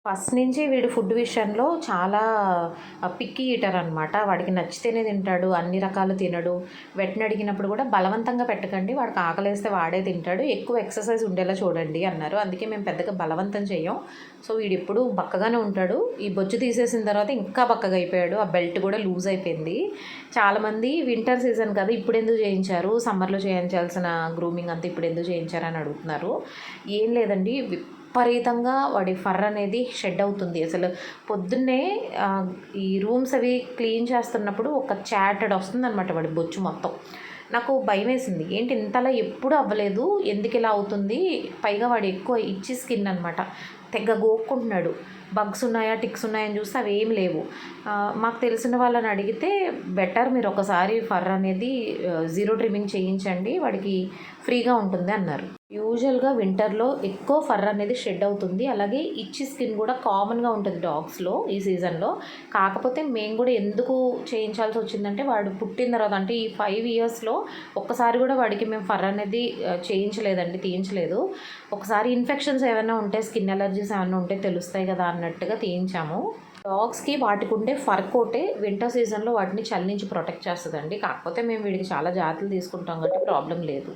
First నుంచి వీడు food విషయంలో చాలా పిక్కీ ఈటర్ అనమాట. వాడికి నచ్చితేనే తింటాడు, అన్ని రకాలు తినడు. వెట్‌ని అడిగినప్పుడు కూడా బలవంతంగా పెట్టకండి, వాడికి ఆకలేస్తే వాడే తింటాడు, ఎక్కువ ఎక్సర్సైజ్ ఉండేలా చూడండి అన్నారు. అందుకే మేము పెద్దగా బలవంతం చెయ్యం. సో వీడెప్పుడు బక్కగానే ఉంటాడు. ఈ బొచ్చు తీసేసిన తర్వాత ఇంకా బక్కగా అయిపోయాడు. ఆ బెల్ట్ కూడా లూజ్ అయిపోయింది. చాలామంది వింటర్ సీజన్ కదా ఇప్పుడెందుకు చేయించారు, సమ్మర్లో చేయించాల్సిన గ్రూమింగ్ అంతా ఇప్పుడు ఎందుకు చేయించారు అని అడుగుతున్నారు. ఏం లేదండి, విపరీతంగా వాడి ఫర్ అనేది షెడ్ అవుతుంది. అసలు పొద్దున్నే ఈ రూమ్స్ అవి క్లీన్ చేస్తున్నప్పుడు ఒక చాటెడ్ వస్తుందన్నమాట వాడి బొచ్చు మొత్తం. నాకు భయం వేసింది, ఏంటి ఇంతలా ఎప్పుడు అవ్వలేదు, ఎందుకు ఇలా అవుతుంది. పైగా వాడు ఎక్కువ ఇచ్చి స్కిన్ అనమాట, తెగ గోక్కుంటున్నాడు. బగ్స్ ఉన్నాయా టిక్స్ ఉన్నాయని చూస్తే అవి ఏం లేవు. మాకు తెలిసిన వాళ్ళని అడిగితే బెటర్ మీరు ఒకసారి ఫర్ అనేది జీరో ట్రిమ్మింగ్ చేయించండి, వాడికి ఫ్రీగా ఉంటుంది అన్నారు. యూజువల్గా వింటర్లో ఎక్కువ ఫర్ అనేది షెడ్ అవుతుంది. అలాగే ఇచ్చి స్కిన్ కూడా కామన్గా ఉంటుంది డాగ్స్లో ఈ సీజన్లో. కాకపోతే మేము కూడా ఎందుకు చేయించాల్సి వచ్చిందంటే వాడు పుట్టిన తర్వాత అంటే ఈ 5 ఇయర్స్లో ఒక్కసారి కూడా వాడికి మేము ఫర్ అనేది చేయించలేదండి, తీయించలేదు. ఒకసారి ఇన్ఫెక్షన్స్ ఏమైనా ఉంటే, స్కిన్ ఎలర్జీస్ ఏమైనా ఉంటే తెలుస్తాయి కదా అన్నట్టుగా తీయించాము. డాగ్స్కి వాటికి ఉండే ఫర్ కోటే వింటర్ సీజన్లో వాటిని చలి నుంచి ప్రొటెక్ట్ చేస్తుందండి. కాకపోతే మేము వీడికి చాలా జాగ్రత్తలు తీసుకుంటాం కాబట్టి ప్రాబ్లం లేదు.